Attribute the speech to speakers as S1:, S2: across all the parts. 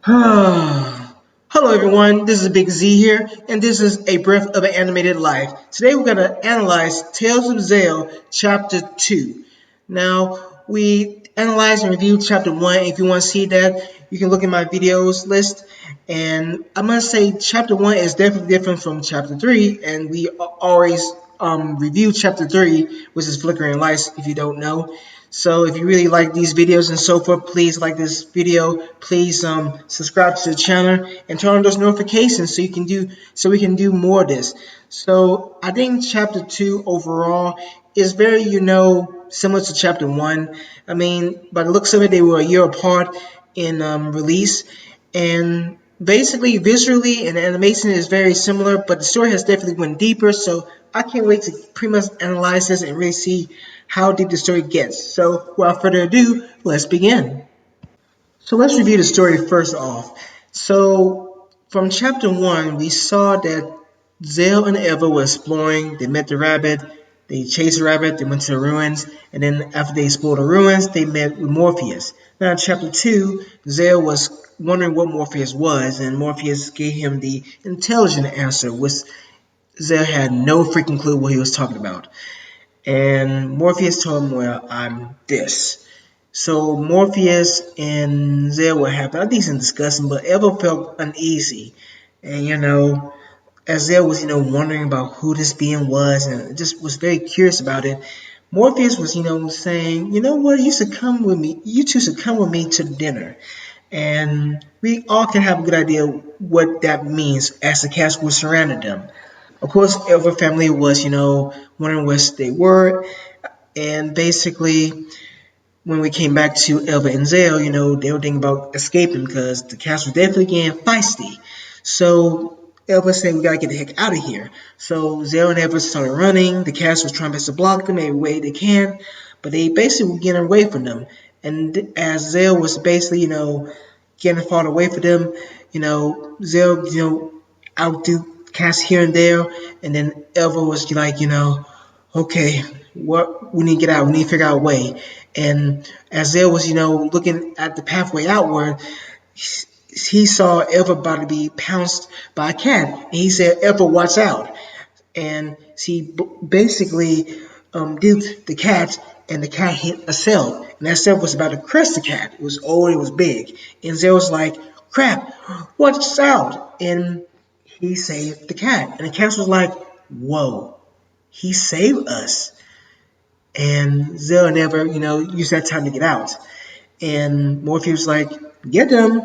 S1: Hello everyone, this is Big Z here, and this is A Breath of an Animated Life. Today we're going to analyze Tales of Zale Chapter 2. Now, we analyzed and reviewed Chapter 1. If you want to see that, you can look at my videos list. And I must say, Chapter 1 is definitely different from Chapter 3, and we always review Chapter 3, which is Flickering Lights, if you don't know. So if you really like these videos and so forth, please like this video. Please subscribe to the channel and turn on those notifications so we can do more of this. So I think chapter 2 overall is very similar to chapter 1. I mean, by the looks of it, they were a year apart in release, and basically visually and animation is very similar, but the story has definitely went deeper. So I can't wait to pretty much analyze this and really see how deep the story gets. So without further ado, let's begin. So let's review the story first off. So from chapter 1, we saw that Zale and Elva were exploring. They met the rabbit. They chased the rabbit. They went to the ruins. And then after they explored the ruins, they met with Morpheus. Now in chapter 2, Zale was wondering what Morpheus was. And Morpheus gave him the intelligent answer, which Zale had no freaking clue what he was talking about. And Morpheus told him, well, I'm this. So Morpheus and Zale were having a decent discussion, but Elva felt uneasy. And as Zale was, wondering about who this being was and just was very curious about it, Morpheus was, saying, you know what, you two should come with me to dinner. And we all can have a good idea what that means as the cast was surrounding them. Of course, Elva family was, wondering where they were, and basically, when we came back to Elva and Zale, they were thinking about escaping because the cast was definitely getting feisty. So Elva said, we gotta get the heck out of here. So Zale and Elva started running. The cast was trying to block them every way they can, but they basically were getting away from them. And as Zale was basically, getting far away from them, Zale, outdo cast here and there, and then Elva was like, okay, what we need to get out, we need to figure out a way. And as Zale was, looking at the pathway outward, he saw Elva about to be pounced by a cat, and he said, "Elva, watch out!" And she basically duped the cat, and the cat hit a cell, and that cell was about to crush the cat. It was old, it was big, and Zale was like, "Crap, watch out!" And he saved the cat, and the cat was like, "Whoa, he saved us!" And Zale never, used that time to get out. And Morpheus was like, get them.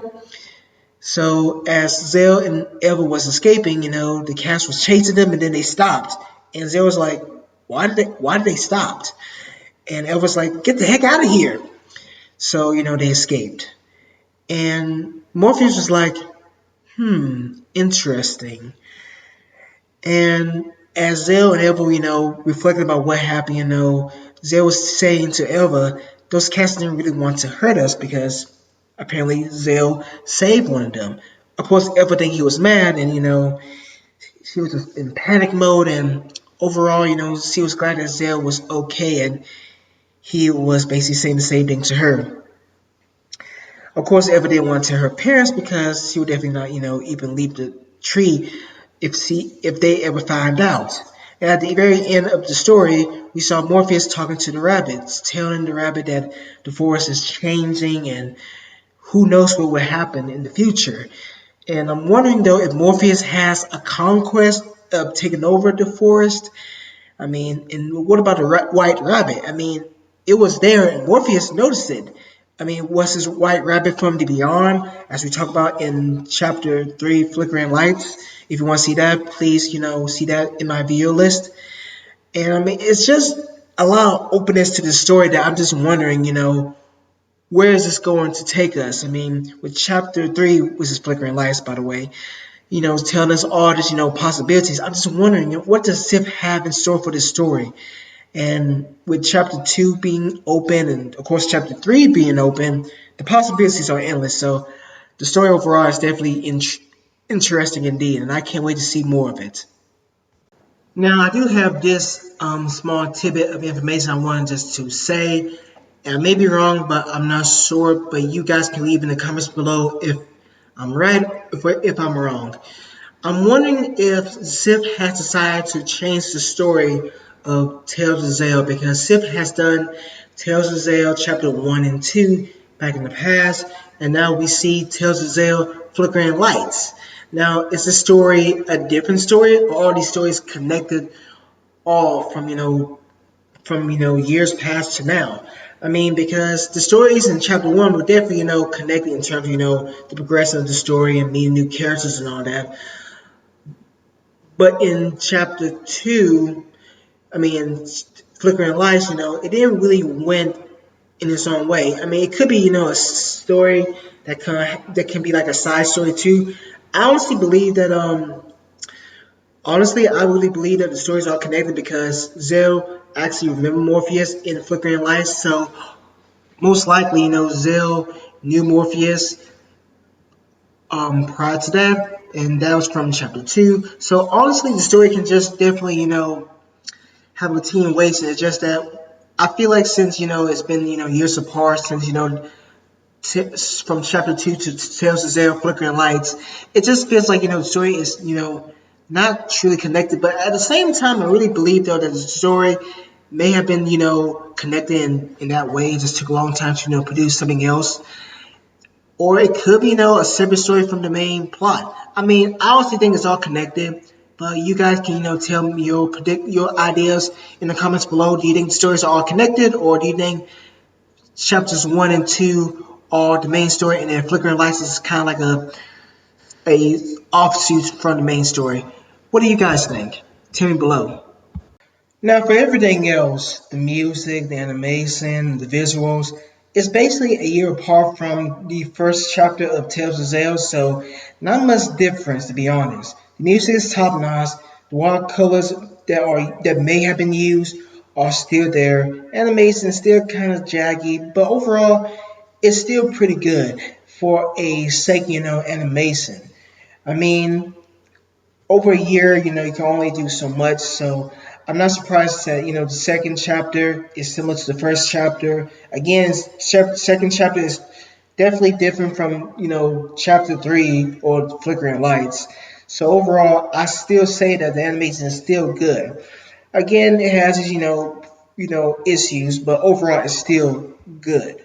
S1: So as Zale and Elva was escaping, the cast was chasing them, and then they stopped. And Zale was like, why did they stop? And Elva was like, get the heck out of here. So, they escaped. And Morpheus was like, interesting. And as Zale and Elva, reflected about what happened, Zale was saying to Elva, those cats didn't really want to hurt us because apparently Zale saved one of them. Of course, Elva think he was mad, and she was in panic mode, and overall, she was glad that Zale was okay, and he was basically saying the same thing to her. Of course, Elva didn't want to tell her parents because she would definitely not, even leave the tree if they ever find out. And at the very end of the story, we saw Morpheus talking to the rabbits, telling the rabbit that the forest is changing and who knows what will happen in the future. And I'm wondering though if Morpheus has a conquest of taking over the forest. I mean, and what about the white rabbit? I mean, it was there and Morpheus noticed it. I mean, was this white rabbit from the beyond, as we talk about in chapter 3, Flickering Lights? If you want to see that, please, see that in my video list. And I mean, it's just a lot of openness to the story that I'm just wondering, where is this going to take us? I mean, with chapter 3, which is Flickering Lights, by the way, telling us all this, possibilities. I'm just wondering, what does Sif have in store for this story? And with chapter 2 being open, and of course chapter 3 being open, the possibilities are endless. So the story overall is definitely interesting indeed, and I can't wait to see more of it. Now, I do have this small tidbit of information I wanted just to say. And I may be wrong, but I'm not sure. But you guys can leave in the comments below if I'm right if I'm wrong. I'm wondering if Sif has decided to change the story of Tales of Zale because Sif has done Tales of Zale chapter 1 and 2 back in the past, and now we see Tales of Zale Flickering Lights. Now, is the story a different story, or are these stories connected all from years past to now? I mean, because the stories in chapter 1 were definitely connected in terms of the progression of the story and meeting new characters and all that. But in chapter 2, I mean, Flickering Lights, it didn't really went in its own way. I mean, it could be, a story that can be like a side story too. I honestly believe that, I really believe that the stories are connected because Zale actually remembered Morpheus in Flickering Lights. So most likely, Zale knew Morpheus prior to that, and that was from chapter 2. So honestly, the story can just definitely, have a team wasted. It's just that I feel like since it's been years apart since from chapter 2 to Tales of Zale Flickering Lights, it just feels like the story is not truly connected. But at the same time, I really believe though that the story may have been connected in that way. It just took a long time to produce something else. Or it could be, a separate story from the main plot. I mean, I honestly think it's all connected. But you guys can, tell me your ideas in the comments below. Do you think the stories are all connected, or do you think chapters 1 and 2 are the main story, and then Flickering Lights is kind of like a offshoot from the main story? What do you guys think? Tell me below. Now, for everything else, the music, the animation, the visuals, it's basically a year apart from the first chapter of Tales of Zale, so not much difference to be honest. The music is top notch. The watercolors that may have been used are still there. Animation is still kind of jaggy, but overall, it's still pretty good for a sake, animation. I mean, over a year, you can only do so much. So I'm not surprised that the second chapter is similar to the first chapter. Again, second chapter is definitely different from chapter 3 or Flickering Lights. So overall, I still say that the animation is still good. Again, it has its issues, but overall, it's still good.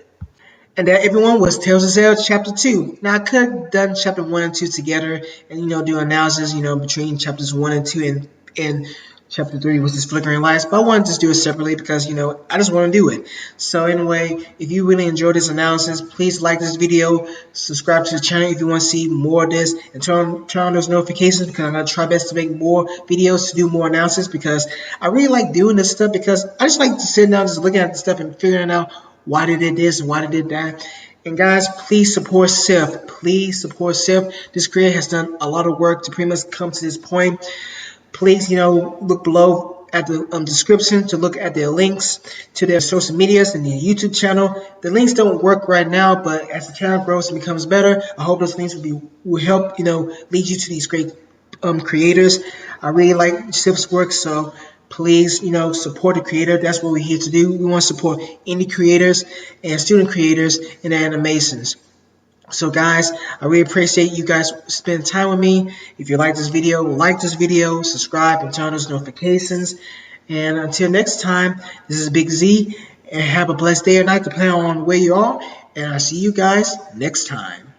S1: And that everyone was Tales of Zale chapter 2. Now I could have done chapter 1 and 2 together and do analysis, between chapters 1 and 2 and chapter 3 was this Flickering Lights, but I wanted to just do it separately because I just want to do it. So anyway, if you really enjoyed this analysis, please like this video, subscribe to the channel if you want to see more of this, and turn on those notifications because I'm going to try best to make more videos to do more analysis because I really like doing this stuff because I just like to sit down just looking at the stuff and figuring out why they did this and why they did that. And guys, please support Sif. Please support Sif. This creator has done a lot of work to pretty much come to this point. Please, look below at the description to look at their links to their social medias and their YouTube channel. The links don't work right now, but as the channel grows and becomes better, I hope those links will help lead you to these great creators. I really like Sif's work, so please support the creator. That's what we're here to do. We want to support indie creators and student creators in animations. So guys, I really appreciate you guys spending time with me. If you like this video, subscribe and turn on those notifications. And until next time, this is Big Z, and have a blessed day or night depending on where you are. And I'll see you guys next time.